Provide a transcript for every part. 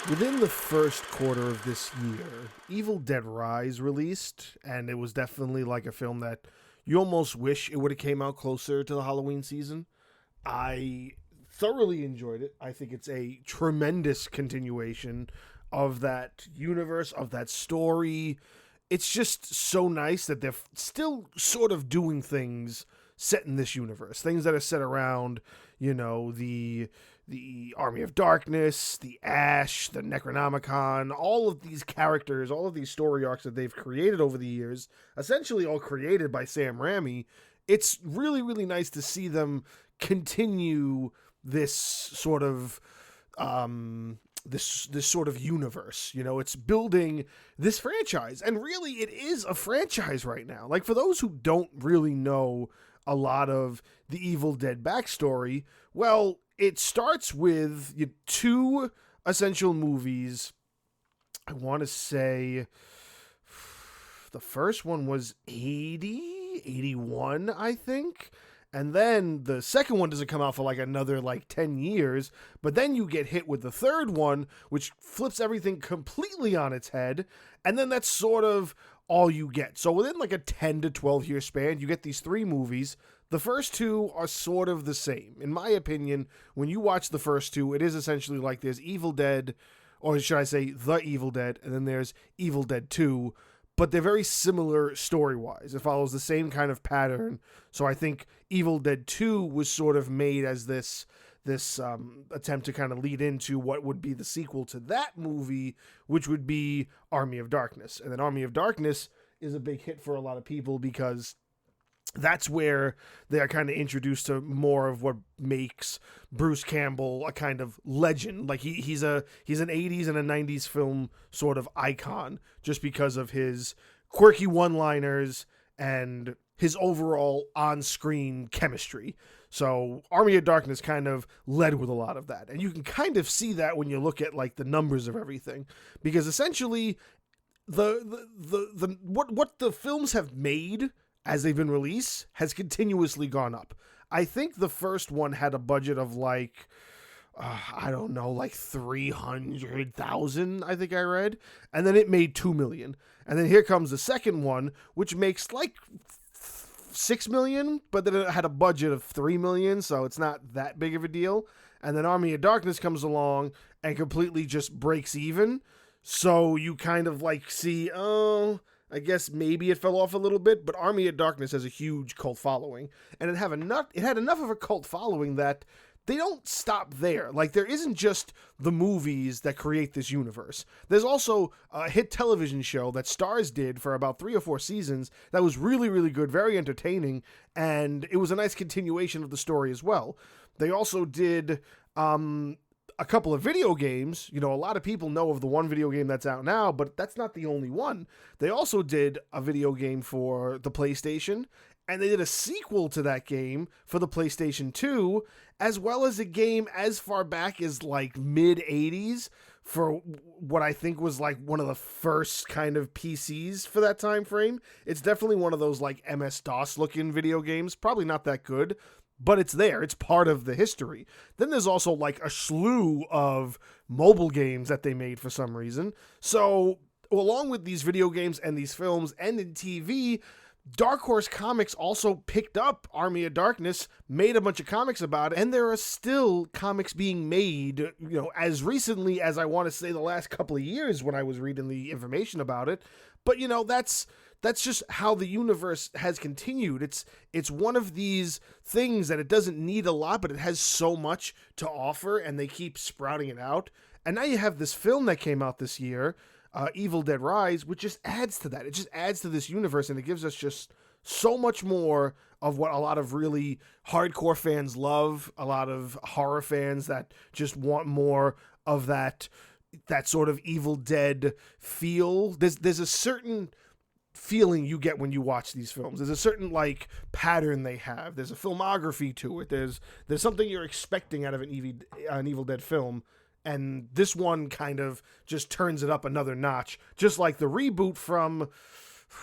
Within the first quarter of this year, Evil Dead Rise released, and it was definitely like a film that you almost wish it would have came out closer to the Halloween season. I thoroughly enjoyed it. I think it's a tremendous continuation of that universe, of that story. It's just so nice that they're still sort of doing things set in this universe, things that are set around, the Army of Darkness, the Ash, the Necronomicon, all of these characters, all of these story arcs that they've created over the years, essentially all created by Sam Raimi. It's really, really nice to see them continue this sort of this sort of universe. It's building this franchise, and really it is a franchise right now. Like, for those who don't really know a lot of the Evil Dead backstory, well, it starts with two essential movies. I want to say the first one was 81, I think. And then the second one doesn't come out for like another 10 years. But then you get hit with the third one, which flips everything completely on its head. And then that's sort of all you get. So within like a 10 to 12 year span, you get these three movies. The first two are sort of the same. In my opinion, when you watch the first two, it is essentially like there's Evil Dead, or should I say The Evil Dead, and then there's Evil Dead 2. But they're very similar story-wise. It follows the same kind of pattern. So I think Evil Dead 2 was sort of made as this attempt to kind of lead into what would be the sequel to that movie, which would be Army of Darkness. And then Army of Darkness is a big hit for a lot of people because that's where they are kind of introduced to more of what makes Bruce Campbell a kind of legend. Like he's an 80s and a 90s film sort of icon just because of his quirky one-liners and his overall on-screen chemistry. So Army of Darkness kind of led with a lot of that. And you can kind of see that when you look at like the numbers of everything, because essentially the what the films have made as they've been released has continuously gone up. I think the first one had a budget of like 300,000, I think I read, and then it made 2 million. And then here comes the second one, which makes like 6 million, but then it had a budget of 3 million, so it's not that big of a deal. And then Army of Darkness comes along and completely just breaks even. So you kind of like see, I guess maybe it fell off a little bit, but Army of Darkness has a huge cult following, and it had enough of a cult following that they don't stop there. Like, there isn't just the movies that create this universe. There's also a hit television show that Starz did for about 3 or 4 seasons that was really, really good, very entertaining, and it was a nice continuation of the story as well. They also did a couple of video games. A lot of people know of the one video game that's out now, but that's not the only one. They also did a video game for the PlayStation, and they did a sequel to that game for the PlayStation 2, as well as a game as far back as like mid-80s for what I think was like one of the first kind of PCs for that time frame. It's definitely one of those like MS-DOS looking video games, probably not that good, but it's there. It's part of the history. Then there's also like a slew of mobile games that they made for some reason. So along with these video games and these films and in TV, Dark Horse Comics also picked up Army of Darkness, made a bunch of comics about it, and there are still comics being made, as recently as I want to say the last couple of years when I was reading the information about it. But that's just how the universe has continued. It's one of these things that it doesn't need a lot, but it has so much to offer, and they keep sprouting it out. And now you have this film that came out this year, Evil Dead Rise, which just adds to that. It just adds to this universe, and it gives us just so much more of what a lot of really hardcore fans love, a lot of horror fans that just want more of that sort of Evil Dead feel. There's a certain feeling you get when you watch these films. There's a certain like pattern they have. There's a filmography to it. There's something you're expecting out of an Evil Dead film, and this one kind of just turns it up another notch, just like the reboot from,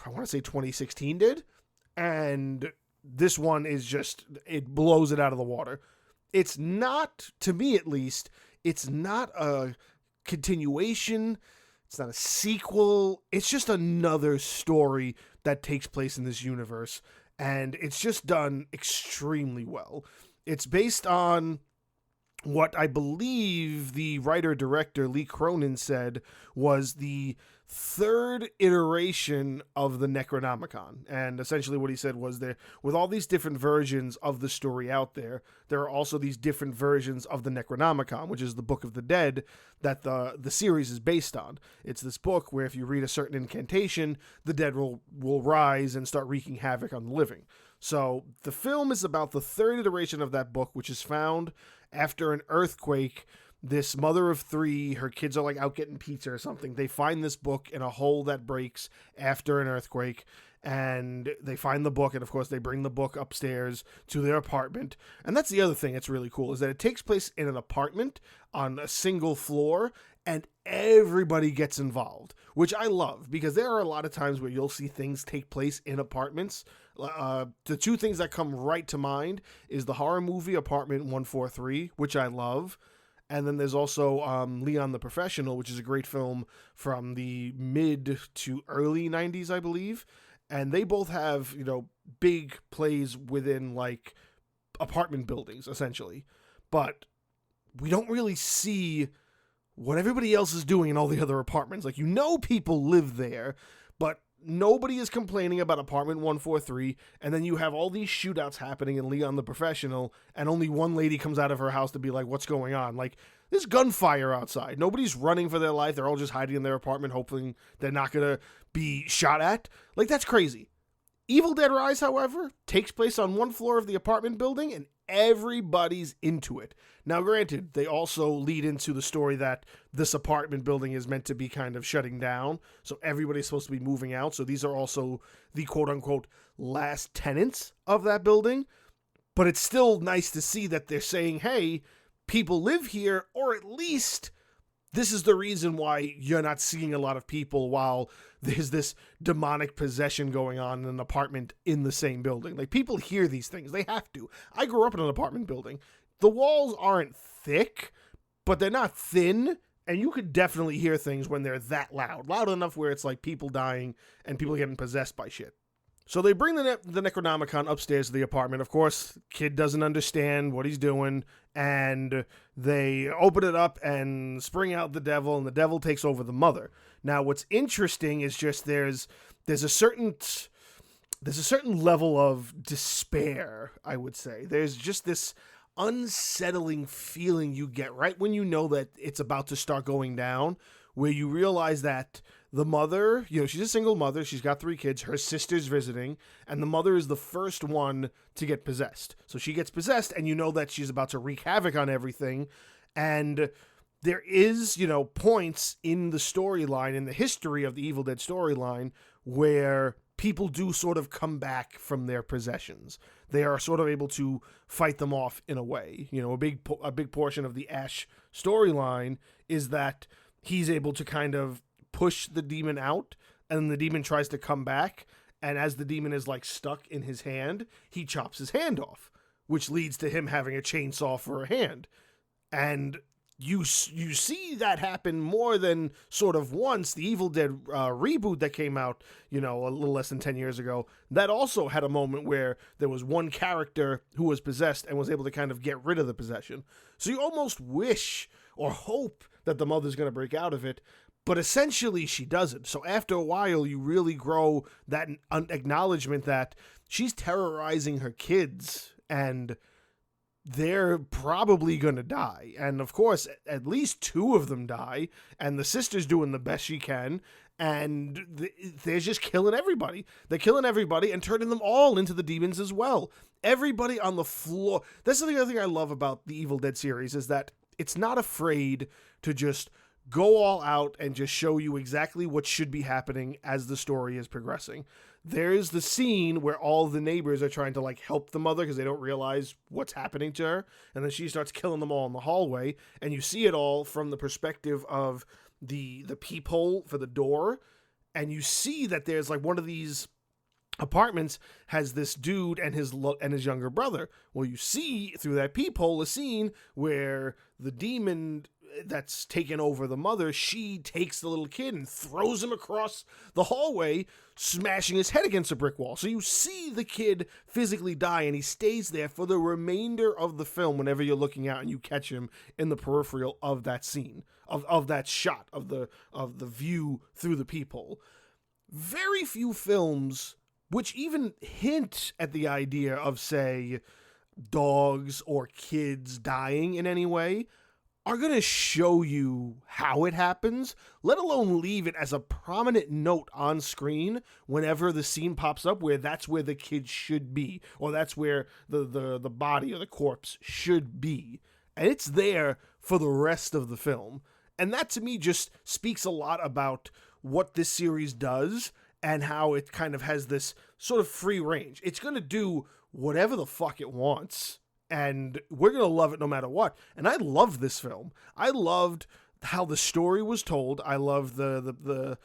I want to say 2016 did, and this one is just, it blows it out of the water. It's not, to me at least, it's not a continuation. It's not a sequel. It's just another story that takes place in this universe. And it's just done extremely well. It's based on what I believe the writer-director Lee Cronin said was the third iteration of the Necronomicon. And essentially what he said was there, with all these different versions of the story out there, there are also these different versions of the Necronomicon, which is the Book of the Dead that the series is based on. It's this book where if you read a certain incantation, the dead will rise and start wreaking havoc on the living. So the film is about the third iteration of that book, which is found after an earthquake. This mother of three, her kids are like out getting pizza or something. They find this book in a hole that breaks after an earthquake, and they find the book, and of course they bring the book upstairs to their apartment. And that's the other thing that's really cool, is that it takes place in an apartment on a single floor, and everybody gets involved, which I love, because there are a lot of times where you'll see things take place in apartments. The two things that come right to mind is the horror movie Apartment 143, which I love. And then there's also Leon the Professional, which is a great film from the mid to early 90s, I believe. And they both have, big plays within, like, apartment buildings, essentially. But we don't really see what everybody else is doing in all the other apartments. Like, people live there, but nobody is complaining about Apartment 143, and then you have all these shootouts happening in Leon the Professional, and only one lady comes out of her house to be like, what's going on? Like, there's gunfire outside. Nobody's running for their life. They're all just hiding in their apartment, hoping they're not going to be shot at. Like, that's crazy. Evil Dead Rise, however, takes place on one floor of the apartment building, and everybody's into it. Now, granted, they also lead into the story that this apartment building is meant to be kind of shutting down, so everybody's supposed to be moving out. So these are also the quote-unquote last tenants of that building. But it's still nice to see that they're saying, hey, people live here, or at least this is the reason why you're not seeing a lot of people while there's this demonic possession going on in an apartment in the same building. Like, people hear these things. They have to. I grew up in an apartment building. The walls aren't thick, but they're not thin, and you could definitely hear things when they're that loud. Loud enough where it's like people dying and people getting possessed by shit. So they bring the Necronomicon upstairs to the apartment. Of course, kid doesn't understand what he's doing, and they open it up and spring out the devil, and the devil takes over the mother. Now, what's interesting is just there's a certain level of despair, I would say. There's just this unsettling feeling you get right when you know that it's about to start going down, where you realize that the mother, she's a single mother, she's got 3 kids, her sister's visiting, and the mother is the first one to get possessed. So she gets possessed, and you know that she's about to wreak havoc on everything, and there is, points in the storyline, in the history of the Evil Dead storyline, where people do sort of come back from their possessions. They are sort of able to fight them off in a way. A big portion of the Ash storyline is that he's able to kind of push the demon out, and the demon tries to come back, and as the demon is like stuck in his hand, he chops his hand off, which leads to him having a chainsaw for a hand. And you see that happen more than sort of once. The Evil Dead reboot that came out, a little less than 10 years ago, that also had a moment where there was one character who was possessed and was able to kind of get rid of the possession. So you almost wish or hope that the mother's going to break out of it, but essentially she doesn't. So after a while, you really grow that acknowledgement that she's terrorizing her kids, and they're probably going to die. And of course, at least 2 of them die, and the sister's doing the best she can, and they're just killing everybody. They're killing everybody and turning them all into the demons as well. Everybody on the floor. That's the other thing I love about the Evil Dead series, is that it's not afraid to just go all out and just show you exactly what should be happening as the story is progressing. There's the scene where all the neighbors are trying to like help the mother because they don't realize what's happening to her, and then she starts killing them all in the hallway, and you see it all from the perspective of the peephole for the door, and you see that there's like one of these apartments has this dude and his younger brother. Well, you see through that peephole a scene where the demon that's taken over the mother, she takes the little kid and throws him across the hallway, smashing his head against a brick wall. So you see the kid physically die, and he stays there for the remainder of the film whenever you're looking out and you catch him in the peripheral of that scene, of that shot, of the view through the peephole. Very few films which even hint at the idea of, say, dogs or kids dying in any way are going to show you how it happens, let alone leave it as a prominent note on screen whenever the scene pops up where that's where the kid should be, or that's where the body or the corpse should be. And it's there for the rest of the film. And that to me just speaks a lot about what this series does and how it kind of has this sort of free range. It's going to do whatever the fuck it wants, and we're going to love it no matter what. And I loved this film. I loved how the story was told. I loved the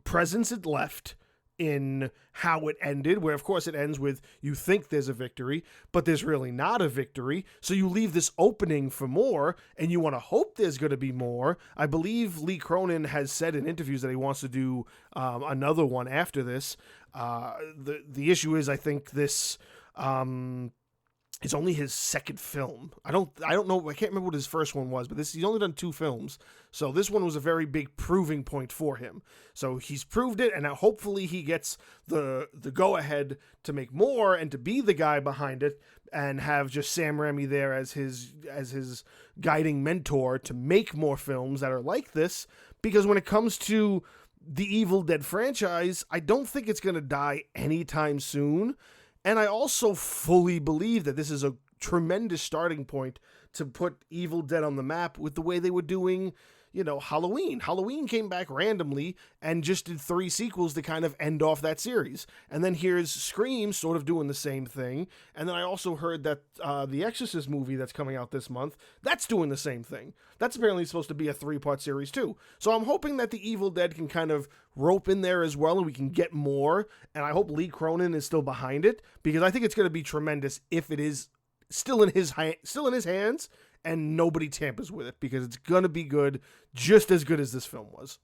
presence it left in how it ended, where of course it ends with you think there's a victory, but there's really not a victory. So you leave this opening for more, and you want to hope there's going to be more. I believe Lee Cronin has said in interviews that he wants to do another one after this. The issue is, I think this it's only his second film. I don't know. I can't remember what his first one was, but he's only done 2 films. So this one was a very big proving point for him. So he's proved it, and now hopefully he gets the go ahead to make more and to be the guy behind it, and have just Sam Raimi there as his guiding mentor to make more films that are like this. Because when it comes to the Evil Dead franchise, I don't think it's going to die anytime soon. And I also fully believe that this is a tremendous starting point to put Evil Dead on the map with the way they were doing, Halloween. Halloween came back randomly and just did 3 sequels to kind of end off that series. And then here's Scream sort of doing the same thing. And then I also heard that the Exorcist movie that's coming out this month, that's doing the same thing. That's apparently supposed to be a 3-part series too. So I'm hoping that the Evil Dead can kind of rope in there as well, and we can get more. And I hope Lee Cronin is still behind it, because I think it's going to be tremendous if it is still in his hands and nobody tampers with it, because it's going to be good, just as good as this film was.